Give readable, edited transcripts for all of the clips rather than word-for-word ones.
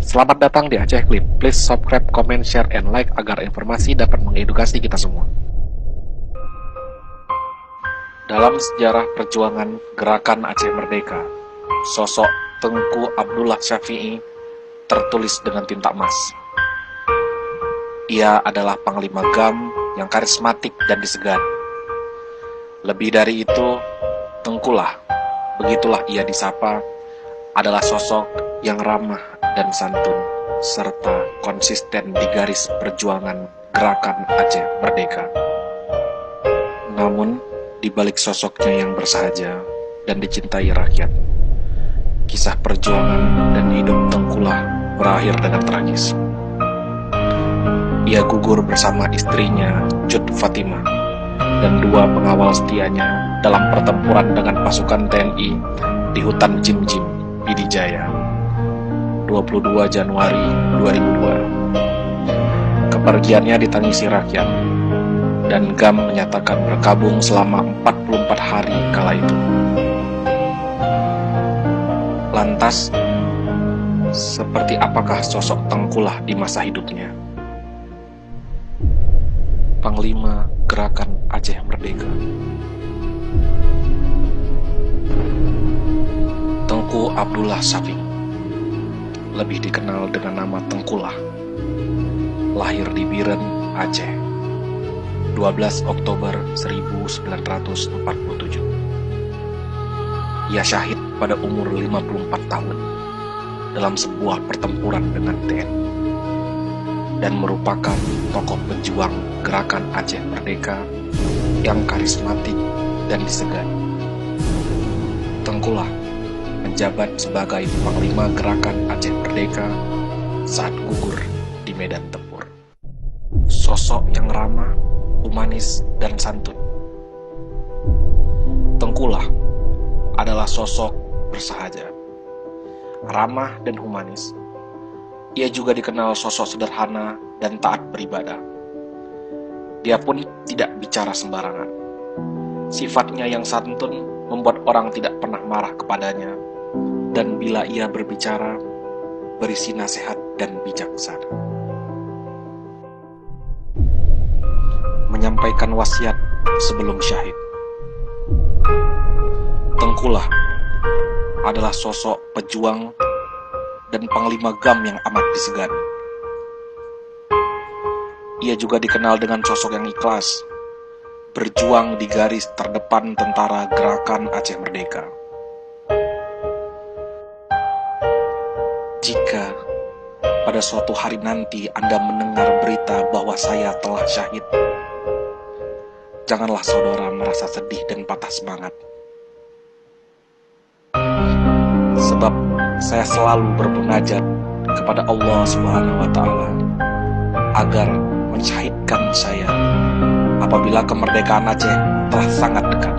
Selamat datang di Aceh Clip. Please subscribe, comment, share, and like agar informasi dapat mengedukasi kita semua. Dalam sejarah perjuangan Gerakan Aceh Merdeka, sosok Tengku Abdullah Syafi'i tertulis dengan tinta emas. Ia adalah Panglima GAM yang karismatik dan disegani. Lebih dari itu, Tengkulah, begitulah ia disapa, adalah sosok yang ramah dan santun, serta konsisten di garis perjuangan Gerakan Aceh Merdeka. Namun, di balik sosoknya yang bersahaja dan dicintai rakyat, kisah perjuangan dan hidup Tengkulah berakhir dengan tragis. Ia gugur bersama istrinya, Cut Fatimah, dan dua pengawal setianya dalam pertempuran dengan pasukan TNI di hutan Jim Jim, Pidijaya, 22 Januari 2002. Kepergiannya ditangisi rakyat, dan GAM menyatakan berkabung selama 44 hari kala itu. Lantas, seperti apakah sosok Tengkulah di masa hidupnya? Panglima Gerakan Aceh Merdeka. Tengku Abdullah Syafi'i, lebih dikenal dengan nama Tengkulah, lahir di Biren, Aceh, 12 Oktober 1947. Ia syahid pada umur 54 tahun dalam sebuah pertempuran dengan TNI dan merupakan tokoh pejuang Gerakan Aceh Merdeka yang karismatik dan disegani. Tengkulah menjabat sebagai Panglima Gerakan Aceh Merdeka saat gugur di medan tempur. Sosok yang ramah, humanis, dan santun. Tengkulah adalah sosok bersahaja, ramah dan humanis. Ia juga dikenal sosok sederhana dan taat beribadah. Dia pun tidak bicara sembarangan. Sifatnya yang santun membuat orang tidak pernah marah kepadanya, dan bila ia berbicara, berisi nasihat dan bijaksana. Menyampaikan wasiat sebelum syahid. Tengkulah adalah sosok pejuang dan Panglima GAM yang amat disegani. Ia juga dikenal dengan sosok yang ikhlas, berjuang di garis terdepan tentara Gerakan Aceh Merdeka. Jika pada suatu hari nanti Anda mendengar berita bahwa saya telah syahid, janganlah saudara merasa sedih dan patah semangat. Sebab saya selalu bermunajat kepada Allah Subhanahu wa Ta'ala agar mensyahidkan saya apabila kemerdekaan Aceh telah sangat dekat.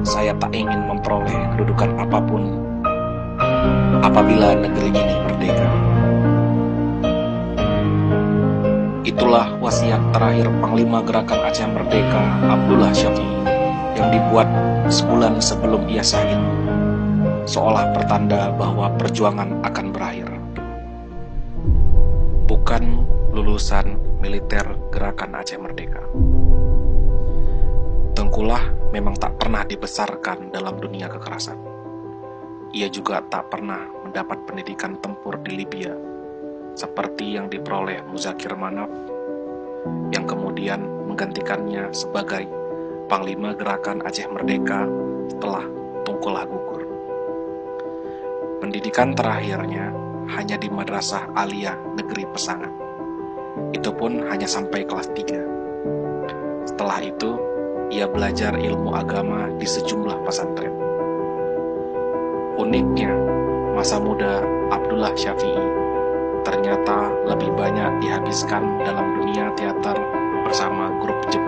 Saya tak ingin memperoleh kedudukan apapun apabila negeri ini merdeka. Itulah wasiat terakhir Panglima Gerakan Aceh Merdeka Abdullah Syafi'i yang dibuat sebulan sebelum ia syahid, seolah pertanda bahwa perjuangan akan berakhir. Bukan lulusan militer Gerakan Aceh Merdeka. Tengkulah memang tak pernah dibesarkan dalam dunia kekerasan. Ia juga tak pernah mendapat pendidikan tempur di Libya, seperti yang diperoleh Muzakir Manaf, yang kemudian menggantikannya sebagai Panglima Gerakan Aceh Merdeka setelah Tengkulah gugur. Pendidikan terakhirnya hanya di Madrasah Aliyah Negeri Pesangan. Itu pun hanya sampai kelas 3. Setelah itu, ia belajar ilmu agama di sejumlah pesantren. Uniknya, masa muda Abdullah Syafi'i ternyata lebih banyak dihabiskan dalam dunia teater bersama grup Jepang.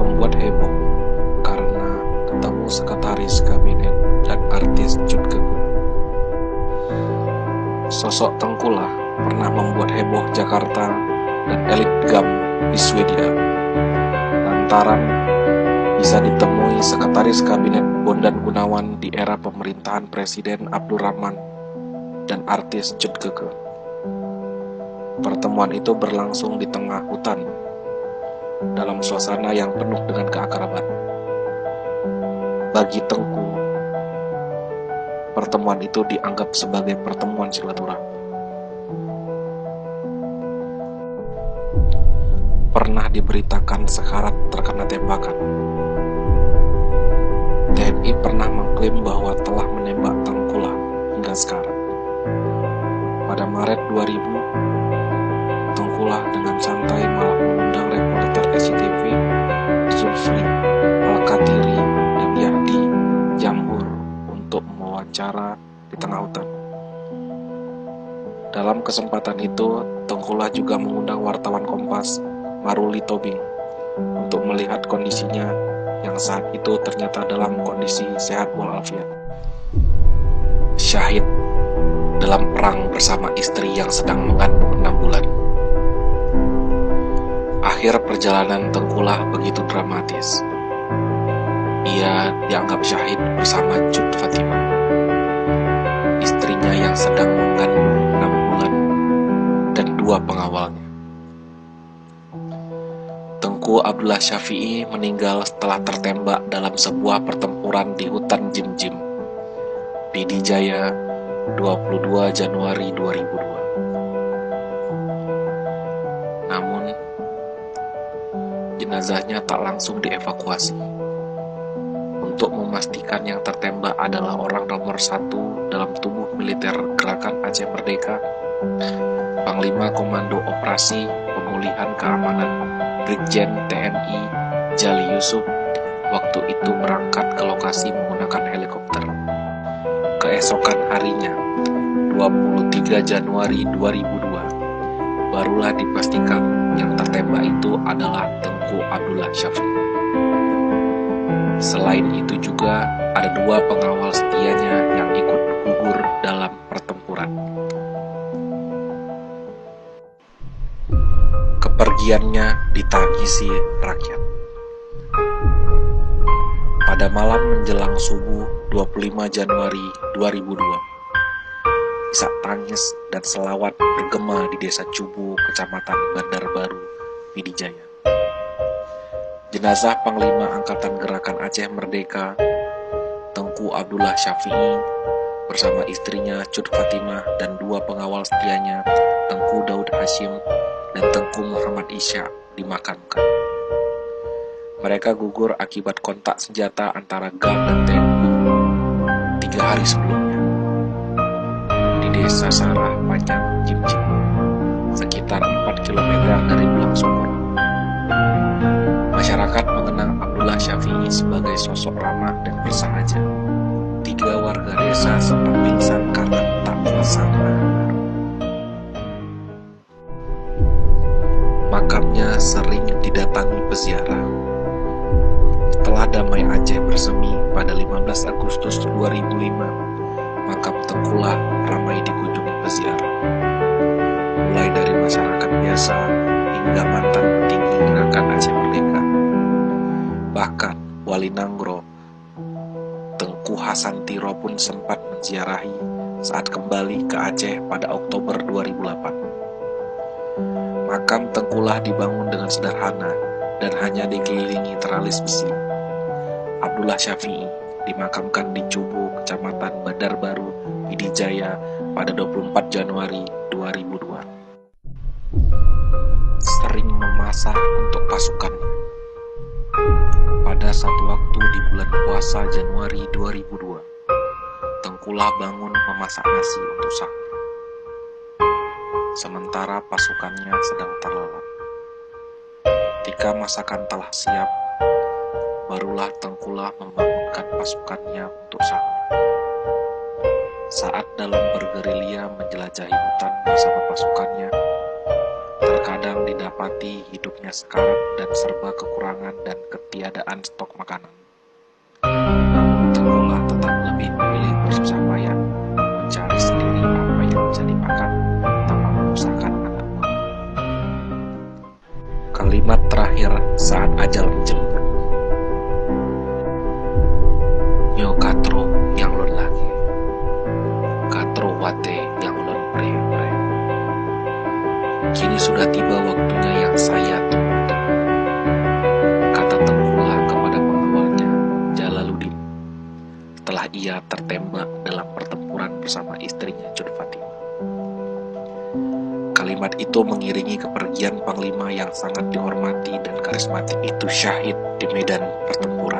Membuat heboh karena ketemu sekretaris kabinet dan artis Cut Kekun. Sosok Tengkullah pernah membuat heboh Jakarta dan elit GAM di Swedia lantaran bisa ditemui Sekretaris Kabinet Bondan Gunawan di era pemerintahan Presiden Abdurrahman dan artis Cut Keke. Pertemuan itu berlangsung di tengah hutan dalam suasana yang penuh dengan keakraban. Bagi Tengku, pertemuan itu dianggap sebagai pertemuan silaturahmi. Pernah diberitakan sekarat terkena tembakan. TNI pernah mengklaim bahwa telah menembak Tengkullah hingga sekarang. Pada Maret 2000, Tengkullah dengan santai malah mengundang reporter SCTV Zulfi Al-Katiri dan Yahdi Jambur untuk mewawancara di tengah hutan. Dalam kesempatan itu, Tengkullah juga mengundang wartawan Kompas Maruli Tobing untuk melihat kondisinya yang saat itu ternyata dalam kondisi sehat walafiat. Syahid dalam perang bersama istri yang sedang mengandung 6 bulan. Akhir perjalanan Tengkullah begitu dramatis. Ia dianggap syahid bersama Cut Fatimah, istrinya yang sedang mengandung 6 bulan, dan 2 pengawalnya. Tengku Abdullah Syafi'i meninggal setelah tertembak dalam sebuah pertempuran di hutan Jim-Jim, Pidi Jaya, 22 Januari 2002. Namun, jenazahnya tak langsung dievakuasi. Untuk memastikan yang tertembak adalah orang nomor 1 dalam tubuh militer Gerakan Aceh Merdeka, Panglima Komando Operasi Pemulihan Keamanan Brigjen TNI Jali Yusuf, waktu itu berangkat ke lokasi menggunakan helikopter. Keesokan harinya, 23 Januari 2002, barulah dipastikan yang tertembak itu adalah Tengku Abdullah Syafi'i. Selain itu juga ada 2 pengawal setianya yang ikut gugur dalam pertempuran. Kepergiannya ditangisi rakyat. Pada malam menjelang subuh 25 Januari 2002, isak tangis dan selawat bergema di Desa Cubu, Kecamatan Bandar Baru, Pidi Jaya. Jenazah Panglima Angkatan Gerakan Aceh Merdeka, Tengku Abdullah Syafi'i, bersama istrinya Cut Fatimah dan 2 pengawal setianya, Tengku Daud Hashim dan Tengku Muhammad Isya, dimakamkan. Mereka gugur akibat kontak senjata antara GAM dan TNI 3 hari sebelumnya di Desa Sarah Panjang, Jim-Jim, sekitar 4 km dari Belang Sumur. Masyarakat mengenang Abdullah Syafi'i sebagai sosok ramah dan bersahaja. 3 warga desa sempat pingsan karena tak bersama. Makamnya sering didatangi peziarah. Setelah damai Aceh bersemi pada 15 Agustus 2005, makam Tengkullah ramai dikunjungi peziarah. Mulai dari masyarakat biasa hingga mantan petinggi Gerakan Aceh Merdeka. Bahkan Wali Nanggro, Tengku Hasan Tiro pun sempat menziarahi saat kembali ke Aceh pada Oktober 2008. Makam Tengkullah dibangun dengan sederhana dan hanya dikelilingi teralis besi. Abdullah Syafi'i dimakamkan di Cubu, Kecamatan Bandar Baru, Pidi Jaya pada 24 Januari 2002. Sering memasak untuk pasukannya. Pada satu waktu di bulan puasa Januari 2002, Tengkullah bangun memasak nasi untuk sahur. Sementara pasukannya sedang terlelap. Ketika masakan telah siap, barulah Tengkullah membangunkan pasukannya untuk sahur. Saat dalam bergerilya menjelajahi hutan bersama pasukannya, terkadang didapati hidupnya sekarat dan serba kekurangan dan ketiadaan stok makanan. Namun Tengkullah tetap lebih memilih bersusah payah mencari sendiri apa yang menjadi kalimat terakhir saat ajal menjemput. Yo katro yang lon lagi, katro wate yang lon pre. Kini sudah tiba waktunya yang saya tunggu, kata Tengkulak kepada pengawalnya, Jalaluddin, setelah ia tertembak dalam pertempuran bersama istrinya Jod Fatimah. Kalimat itu mengiringi kepergian panglima yang sangat dihormati dan karismatik itu syahid di medan pertempuran.